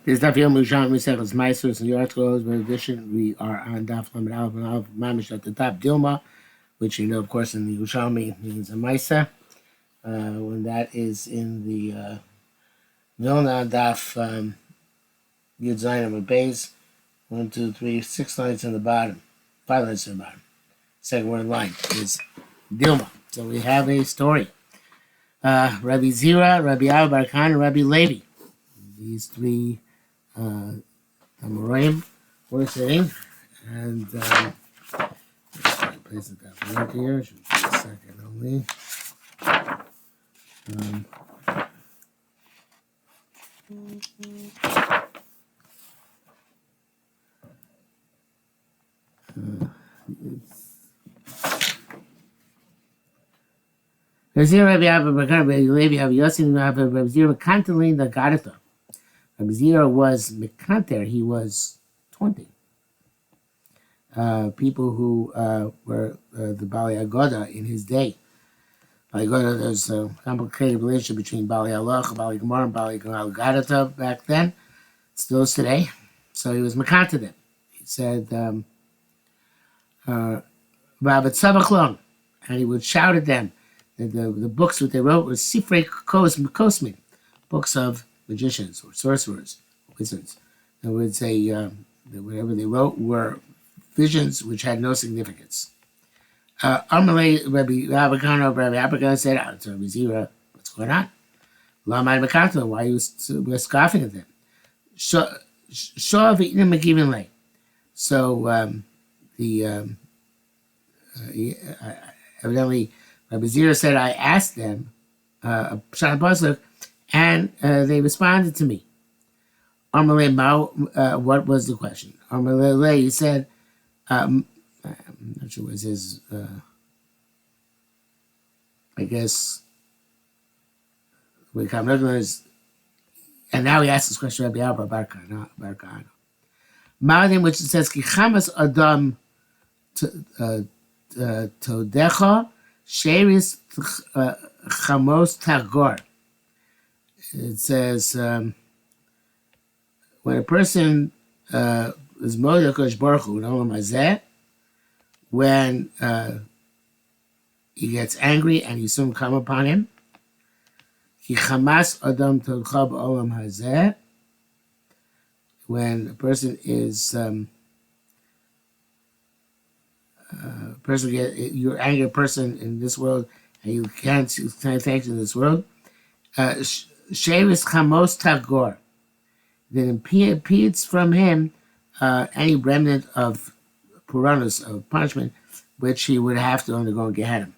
This is Daf Yerushalmi Ma'asros, and your articles. In addition, we are on Daf Lamed Aleph and Aleph Mamish at the top, Dilma, which you know, of course, in the Yerushalmi means a Maisa. When that is in the Milna Daf Yud Zayin of Bays, 1, 2, 3, 6 lines in the bottom, 5 lines in the bottom. Second word line is Dilma. So we have a story. Rabbi Zira, Rabbi Abba Bar Khan, and Rabbi Levi. These three Amoraim were sitting, and place it down right here. Should be a second only. Rabbi Zira, Rabbi Abba Bar Khan, Rabbi Levi, Rabbi Yossi, Rabbi Zira, Kantalin, the Gadatha. Rabbi Zira was Mekanter, he was 20. People who were the Bali Agoda in his day. Bali Agoda, there's a complicated relationship between Bali Aloch, Bali Gemara, and Bali Agadata back then. Still is today. So he was Mekanter them. He said, Rabbi Tzavachlon, and he would shout at them. The books what they wrote was Sifrei Kosmin, books of magicians or sorcerers, wizards. And would say that whatever they wrote were visions which had no significance. Amalei Rabbi Abba Rabbi Abba said, to Rabbi Zira, what's going on? Lamai Makato, why you were scoffing at them? So evidently Rabbi Zira said, I asked them, and they responded to me. Amalei Mao, what was the question? Amalei, he said, I'm not sure what it says, I guess, we come is, and now he asks this question, Rabbi Abba Bar Khan. Ma'adim, which it says, Ki chamas adam todecha, sheris chamos tagor. It says, when a person is Moed HaKadosh Baruch Hu, Olam Hazeh, when he gets angry and you soon come upon him, Ki chamas adam todcha b'olam hazeh, when a person is you're an angry person in this world and you can't thank you in this world, shevis chamos tagor, that impedes from him any remnant of Puranas, of punishment, which he would have to undergo in Gehenna.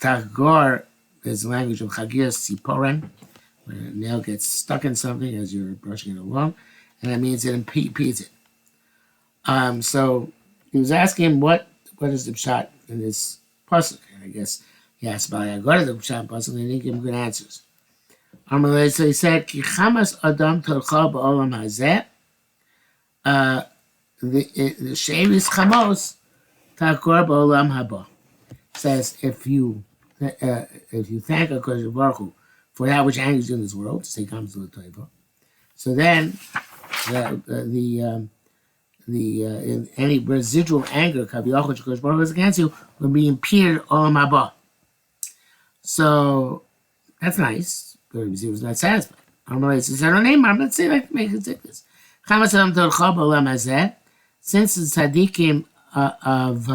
Tagor is the language of Chagir Siporen, where a nail gets stuck in something as you're brushing it along, and that means it impedes it. So he was asking him what is the pshat in this pasuk, and I guess he asked about I got the pshat pasuk, and he didn't give him good answers. So he said, Ki chamas adam tolcha ba'olam hazeh, the shevis chamos takor ba'olam haba. Says if you thank HaKadosh Baruch Hu for that which angers you in this world, say comes to the table. So then in any residual anger Kaviyachol HaKadosh Baruch Hu is against you will be impeded olam haba. So that's nice. But he was not satisfied. I'm not saying I can make it take this. Since the tzaddikim of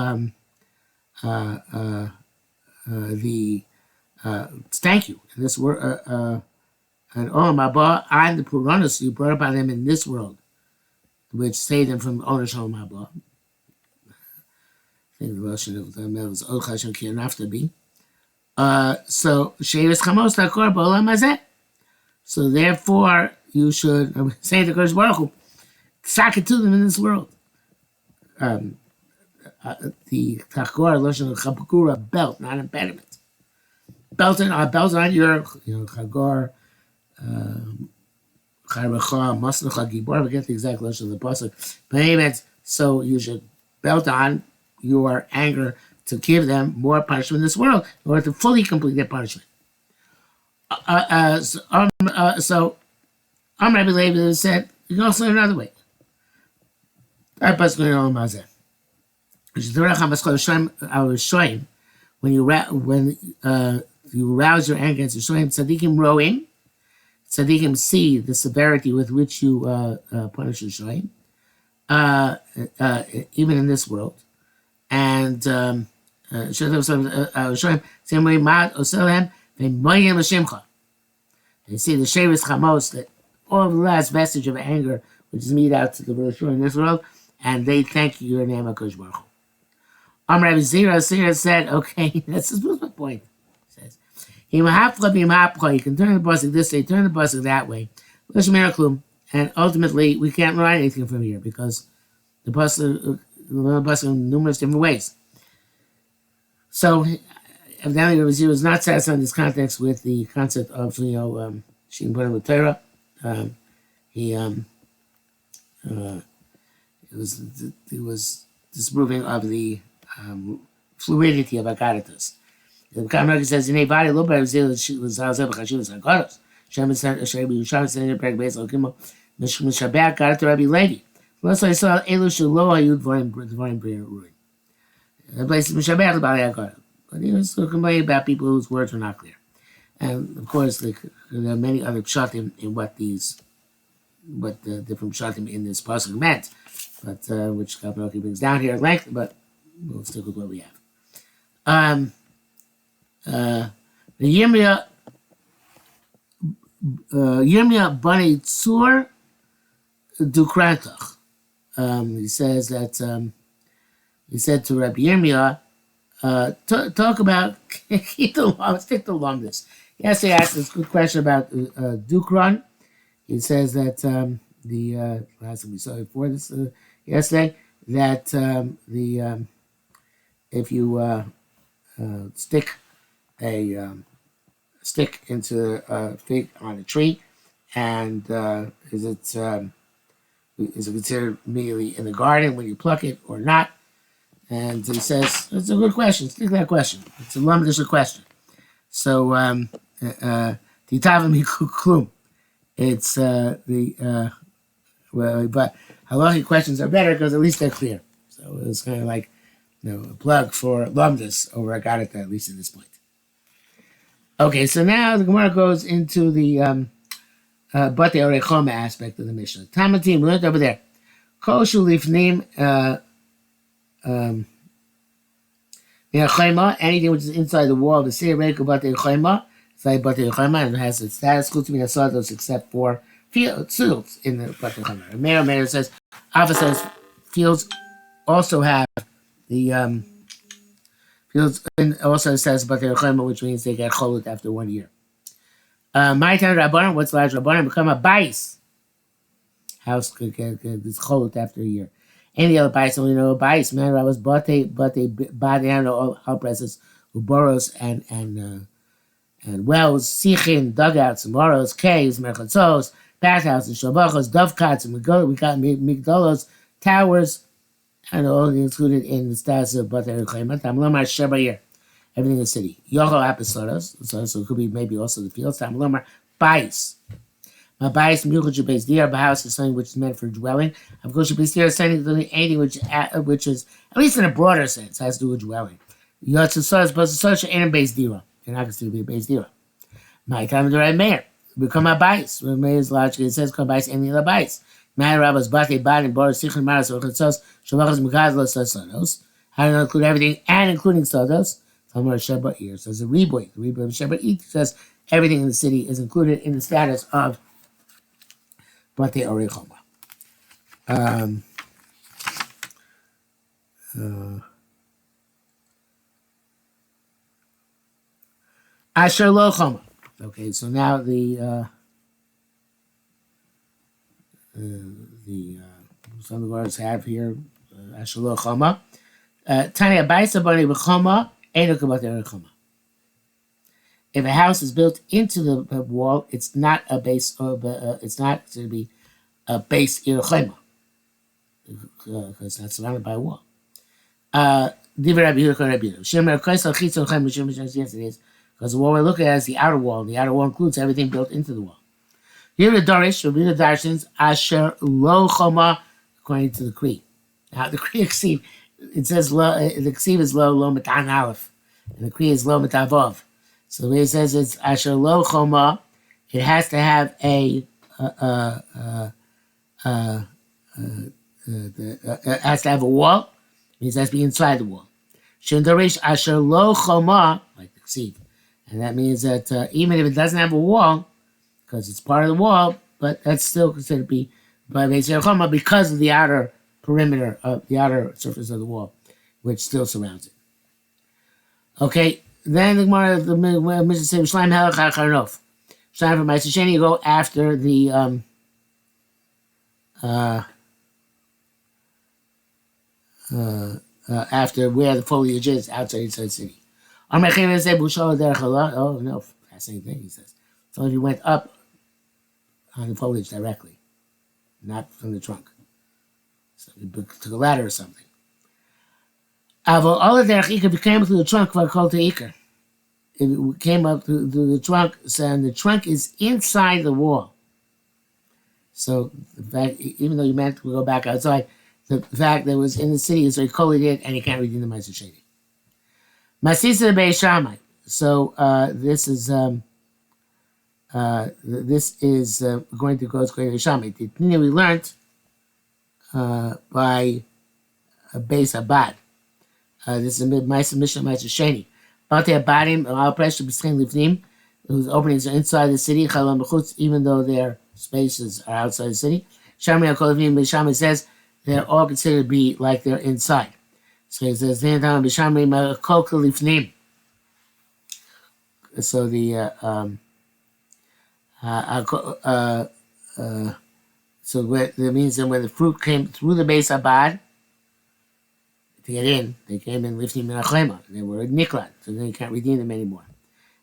the thank you in this world, and Olam Haba and the Puranas you brought upon them in this world, which saved them from Onesh Olam Haba. I think the Russian of the mail is Od Chashon Ki Nafta Bi. So Shevis Chamos Takor B'Olam Hazeh. So therefore, you should say to Kodesh Baruch Hu, sock it to them in this world. The Takor Lashon of Chapakura, belt, not impediment. Belt on your Chagor, Characha, Masnacha, Gibor. I forget the exact Lashon of the pasuk. But anyway, so you should belt on your anger to give them more punishment in this world in order to fully complete their punishment. So Rabbi Levi said, You can also learn another way. When you rouse your anger against Rishonim, tzaddikim roim, tzaddikim see the severity with which you punish Rishonim, even in this world. And same way, Mad Oselem, they see the Shevis Chamos, that all the last vestige of anger, which is meted out to the Rishonim in this world, and they thank you, your name, HaKadosh Baruch Hu. Rabbi Zira said, okay, this is my point. He says, you can turn the pasuk this way, turn the pasuk that way. And ultimately, we can't learn anything from here because the pasuk in numerous different ways. So, evidently, Rabbi Zira was not satisfied in this context with the concept of, Shin Burim with Torah. He was disapproving of the fluidity of Agaritas. The Kamar says, in a body, look at Zil, was Hazab Hashivas Agaros. Shem said, Yerushalmi said, Perek Beis Lokimo, Mishabak, got it to Rabbi Levi. Plus, I saw Elu Shalo Hayud Dvorim Brir Ruin. The place is Mishabak about Agaros. But he was complaining about people whose words were not clear. And of course, there are many other pshatim in what the different pshatim in this pasuk meant, but which Kapanoki brings down here at length, but we'll stick with what we have. The Yirmiyah Bani Tzur Dukrantach. He says that he said to Rabbi Yirmiyah, talk about stick to longness. Yesterday I asked this good question about Dukran. He says that the last time we saw before this yesterday that if you stick a stick into a fig on a tree, and is it considered immediately in the garden when you pluck it or not? And he says it's a good question. Stick to that question. It's a lumdish question. So titavim klum. It's but halachic questions are better because at least they're clear. So it's kind of like a plug for lumdus over Agadata, at least at this point. Okay, so now the Gemara goes into the Batei Orechoma aspect of the Mishnah. Tamatim, we learned over there. Kol shulifnim anything which is inside the wall of the city, Reiko Batei Orechoma, it's like Batei Orechoma, and it has its status, Kutzmi except for fields in the Batei Orechoma. Meir says, Alpha says, fields also have the fields, and also says Batei Orechoma, which means they get cholut after 1 year. My time Rabbanan, what's large Rabbanan? Become a bais. House could get this cholut after a year. Any other bais, only know a bais. Man, I was batei badiano outpresses, uboros and wells, sichin, dugouts, moros, caves, merchatzos, bathhouses, shabachos, dovecots, and we got migdolos, towers, and all included in the status of Batei Orechoma. Tamlomar shebayir. Everything in the city. Yocho apisoros, so it could be maybe also the fields. Tamlomar bais. My bais muchach beis dir. A house is something which is meant for dwelling. Of course, beis dir is anything which is at least in a broader sense has to do with dwelling. Yotzusos, but such an beis dira. You're not considered to be a beis dira. My time to write mayor. Become a bais. When mayor is logically, it says come bais any other bais. My rabbis batei bad and boros sichin maras orchatzos shavachos mekadlos sodos. How to include everything and including sodos. Somewhere Sheba ear says a reboy. The reboy of Sheba eat says everything in the city is included in the status of Batei Orechoma. Asher lo choma. Okay, so now some of the words have here Asher lo choma. Tanya baisa bani b'choma. If a house is built into the wall, it's not a base, it's not to be a base irchema because it's not surrounded by a wall. Because the wall we're looking at is the outer wall, and the outer wall includes everything built into the wall. Yehuda Dorish, Rabbi Darshins, Asher Lo Choma, according to the Cree. Now, the Cree Ksiv, it says the Ksiv is Lo Matan Aleph, and the Cree is Lo Matan Vav. So the way it says it's Asher Lo Choma, it has to have it has to have a wall. It means it has to be inside the wall. Shin Dorish Asher Lo Choma, like the Ksiv. And that means that even if it doesn't have a wall, because it's part of the wall, but that's still considered to be by Beis Choma because of the outer perimeter of the outer surface of the wall, which still surrounds it. Okay, then the Gemara, the Mishnah says, "Shleim Helach HaCharnof." Shleim from Ma'aser Sheni, you go after the after where the foliage is outside the city. Oh no, fascinating thing he says. So if you went up on the foliage directly, not from the trunk. So you took a ladder or something. All of if you came through the trunk, called to Iker. If it came up through the trunk, and the trunk is inside the wall. So the fact, even though you meant to go back outside, the fact that it was in the city is very cold it, and you can't redeem the Ma'aser Sheni. Masisa Beis Shammai. So this is going to go to Yerushalmi. The thing we learned by Beis Abad. This is a Ma'aser Mishnah Ma'aser Sheni. Bate Abadim al Pressure B'Schein Lifnim, whose openings are inside the city, Chalam B'Chutz, even though their spaces are outside the city. Shamri al Kol Lifnim B'Shamri says they're all considered to be like they're inside. So he says B'Shamri Kol Lifnim. So the so that means that when the fruit came through the Beis Abad to get in, they came in lifting minachema. They were niklat, so then you can't redeem them anymore.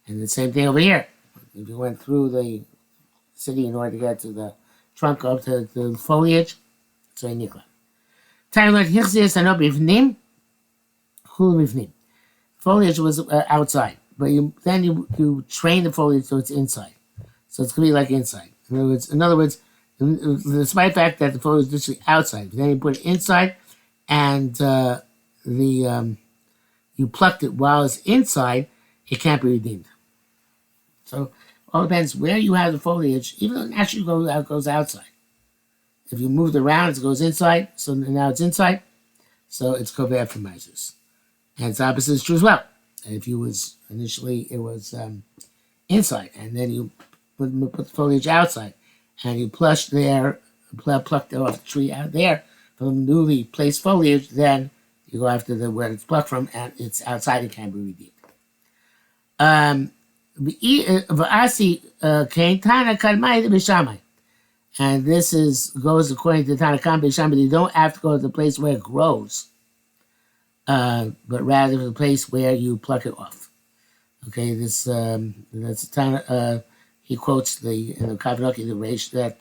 And the same thing over here. If you went through the city in order to get to the trunk up to the foliage, it's a niklat. Time like hichzias and bifnim, chul bifnim. Foliage was outside, but then you train the foliage so it's inside. So it's going to be like inside. In other words, despite the fact that the foliage is literally outside, but then you put it inside, and you plucked it while it's inside, it can't be redeemed. So all depends where you have the foliage. Even though it naturally goes outside. If you moved around, it goes inside. So now it's inside. So it's koveah for Moses. And the opposite is true as well. And if you was initially it was inside, and then you put the foliage outside, and you plucked it off the tree out there from newly placed foliage, then you go after where it's plucked from, and it's outside. It can't be redeemed. And this goes according to Tanakam B'Shamai. You don't have to go to the place where it grows, but rather the place where you pluck it off. Okay, that's he quotes in the Kavanoki the Reish that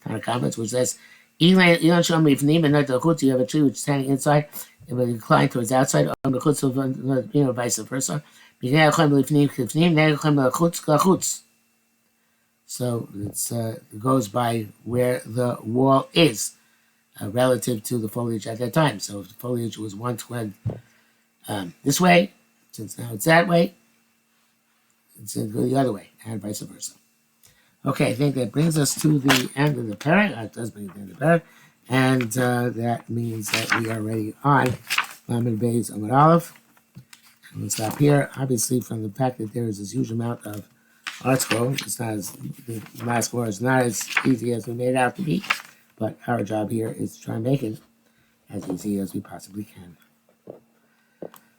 Tanakam, which says, "You have a tree which is standing inside, it will incline towards outside, or vice versa. So it goes by where the wall is relative to the foliage at that time. So if the foliage was once went this way, since now it's that way, it's going to go the other way, and vice versa. Okay, I think that brings us to the end of the parak. It does bring the end of the parak. And that means that we are ready on Lamed Beis Amud Aleph. And we'll stop here. Obviously, from the fact that there is this huge amount of article, the last word is not as easy as we made it out to be. But our job here is to try and make it as easy as we possibly can.